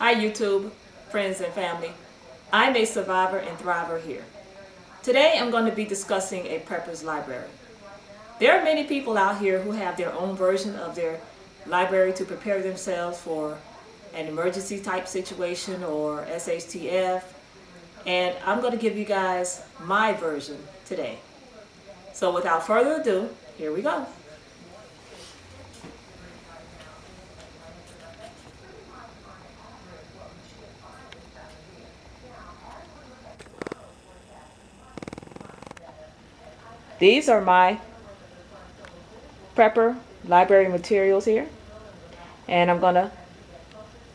Hi YouTube, friends and family. I'm a survivor and thriver here. Today I'm going to be discussing a prepper's library. There are many people out here who have their own version of their library to prepare themselves for an emergency type situation or SHTF, and I'm going to give you guys my version today. So without further ado, here we go. These are my prepper library materials here, and I'm going to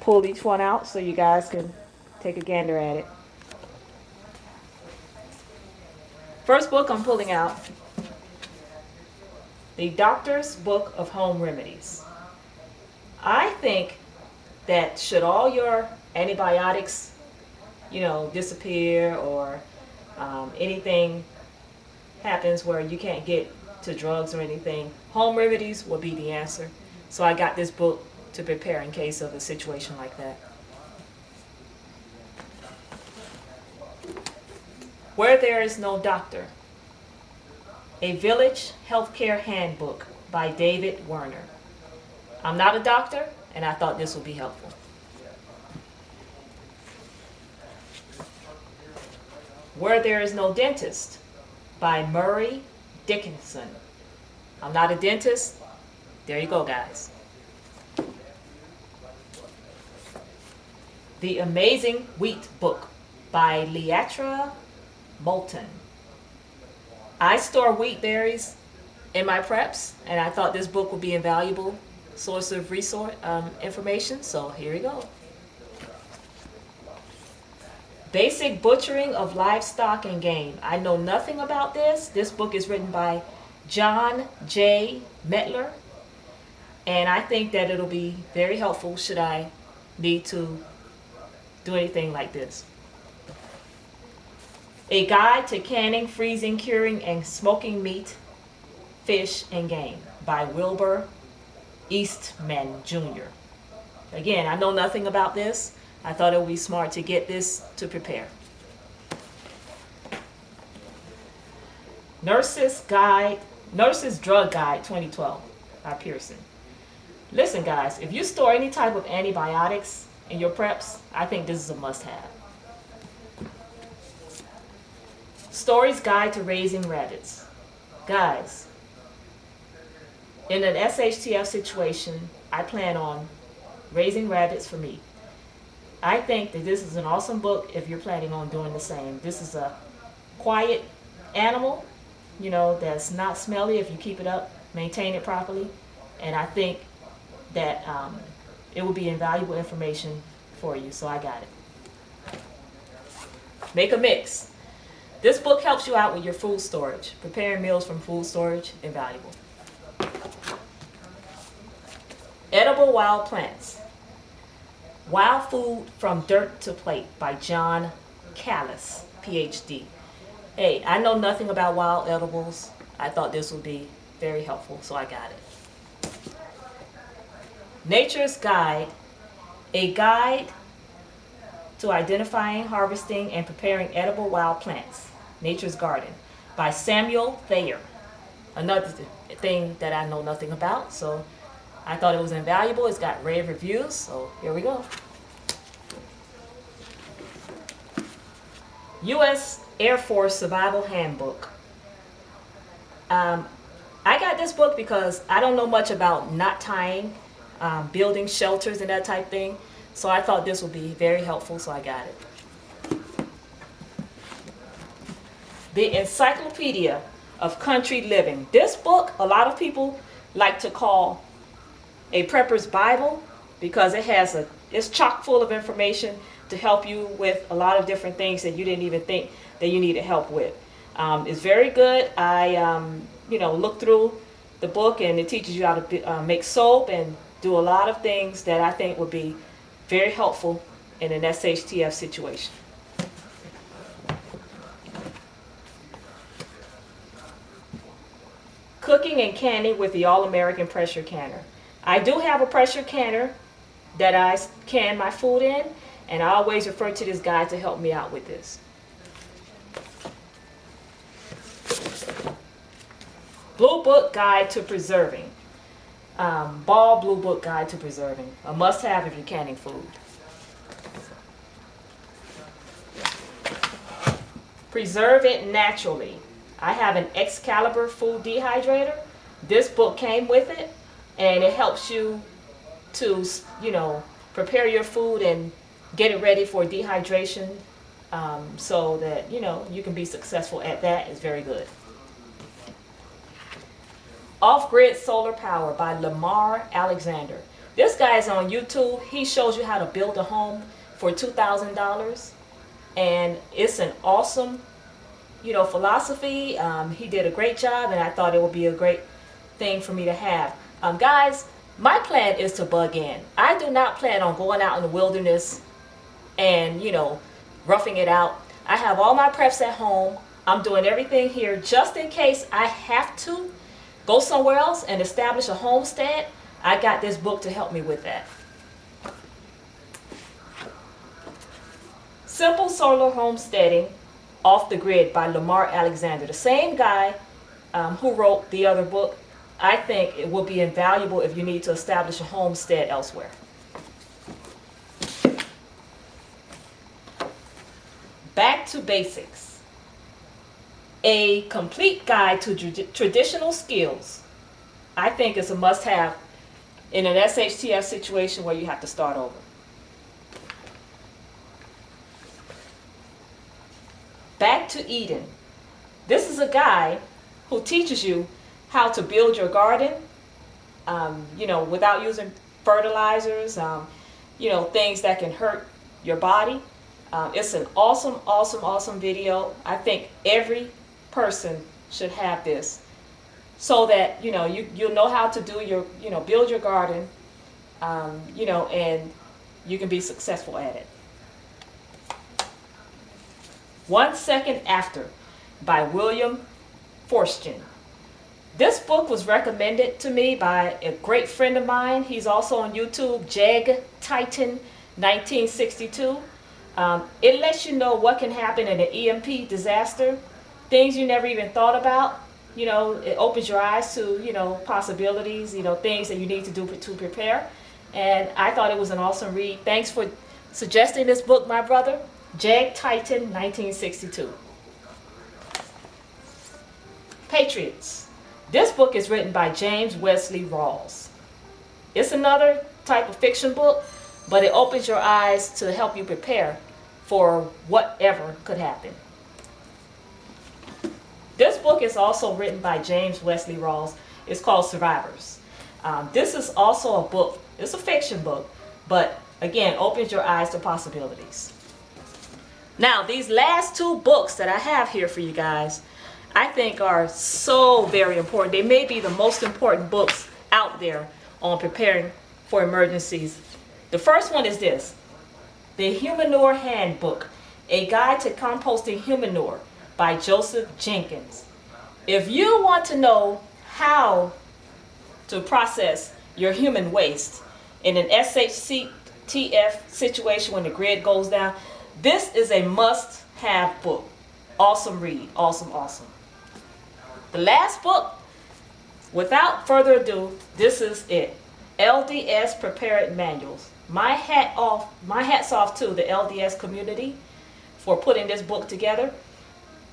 pull each one out so you guys can take a gander at it. First book I'm pulling out, The Doctor's Book of Home Remedies. I think that should all your antibiotics, disappear, or anything happens where you can't get to drugs or anything, home remedies will be the answer. So I got this book to prepare in case of a situation like that. Where There Is No Doctor, a Village Healthcare Handbook by David Werner. I'm not a doctor, and I thought this would be helpful. Where There Is No Dentist by Murray Dickinson. I'm not a dentist. There you go, guys. The Amazing Wheat Book by Leatra Moulton. I store wheat berries in my preps, and I thought this book would be a valuable source of information, so here we go. Basic Butchering of Livestock and Game. I know nothing about this. This book is written by John J. Metler, and I think that it'll be very helpful should I need to do anything like this. A Guide to Canning, Freezing, Curing, and Smoking Meat, Fish, and Game by Wilbur Eastman Jr. Again, I know nothing about this. I thought it would be smart to get this to prepare. Nurse's Drug Guide 2012 by Pearson. Listen, guys, if you store any type of antibiotics in your preps, I think this is a must-have. Story's Guide to Raising Rabbits. Guys, in an SHTF situation, I plan on raising rabbits for meat. I think that this is an awesome book if you're planning on doing the same. This is a quiet animal, that's not smelly if you keep it up, maintain it properly, and I think that it will be invaluable information for you, so I got it. Make a mix. This book helps you out with your food storage. Preparing meals from food storage, invaluable. Edible Wild Plants. Wild Food from Dirt to Plate by John Callis, PhD. Hey, I know nothing about wild edibles. I thought this would be very helpful, so I got it. Nature's Guide, a guide to identifying, harvesting, and preparing edible wild plants. Nature's Garden by Samuel Thayer. Another thing that I know nothing about, so I thought it was invaluable. It's got rave reviews, so here we go. U.S. Air Force Survival Handbook. I got this book because I don't know much about knot tying, building shelters and that type thing, so I thought this would be very helpful, so I got it. The Encyclopedia of Country Living. This book, a lot of people like to call a prepper's Bible because it's chock full of information to help you with a lot of different things that you didn't even think that you needed help with. It's very good. I looked through the book, and it teaches you how to make soap and do a lot of things that I think would be very helpful in an SHTF situation. Cooking and Canning with the All-American Pressure Canner. I do have a pressure canner that I can my food in, and I always refer to this guide to help me out with this. Blue Book Guide to Preserving. Ball Blue Book Guide to Preserving. A must-have if you're canning food. Preserve it naturally. I have an Excalibur food dehydrator. This book came with it, and it helps you to, prepare your food and get it ready for dehydration, so that, you can be successful at that. It's very good. Off-Grid Solar Power by Lamar Alexander. This guy is on YouTube. He shows you how to build a home for $2,000. And it's an awesome, philosophy. He did a great job, and I thought it would be a great thing for me to have. Guys, my plan is to bug in. I do not plan on going out in the wilderness and, roughing it out. I have all my preps at home. I'm doing everything here just in case I have to go somewhere else and establish a homestead. I got this book to help me with that. Simple Solar Homesteading Off the Grid by Lamar Alexander. The same guy who wrote the other book. I think it will be invaluable if you need to establish a homestead elsewhere. Back to Basics. A complete guide to traditional skills. I think it's a must-have in an SHTF situation where you have to start over. Back to Eden. This is a guy who teaches you how to build your garden, without using fertilizers, things that can hurt your body. It's an awesome video. I think every person should have this, so that you'll know how to do your build your garden, and you can be successful at it. 1 Second After by William Forstchen. This book was recommended to me by a great friend of mine. He's also on YouTube, Jeg Titan 1962. It lets you know what can happen in an EMP disaster, things you never even thought about. It opens your eyes to, possibilities, things that you need to do to prepare. And I thought it was an awesome read. Thanks for suggesting this book, my brother. Jeg Titan 1962. Patriots. This book is written by James Wesley Rawls. It's another type of fiction book, but it opens your eyes to help you prepare for whatever could happen. This book is also written by James Wesley Rawls. It's called Survivors. This is also a book. It's a fiction book, but again, opens your eyes to possibilities. Now, these last two books that I have here for you guys, I think are so very important. They may be the most important books out there on preparing for emergencies. The first one is this, The Humanure Handbook, A Guide to Composting Human Manure by Joseph Jenkins. If you want to know how to process your human waste in an SHTF situation when the grid goes down, this is a must-have book. Awesome read. Awesome. The last book, without further ado, this is it. LDS Prepared Manuals. My hats off to the LDS community for putting this book together.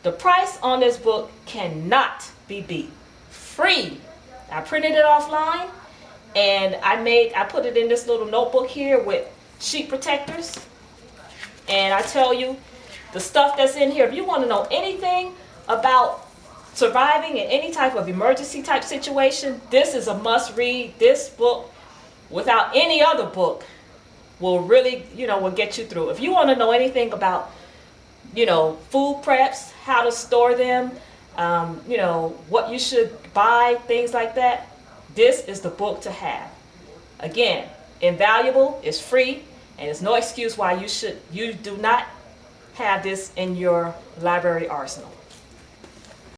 The price on this book cannot be beat. Free. I printed it offline, and I put it in this little notebook here with sheet protectors. And I tell you, the stuff that's in here, if you want to know anything about surviving in any type of emergency type situation, this is a must read. This book, without any other book, will really, will get you through. If you want to know anything about, food preps, how to store them, what you should buy, things like that, this is the book to have. Again, invaluable, it's free, and there's no excuse why you do not have this in your library arsenal.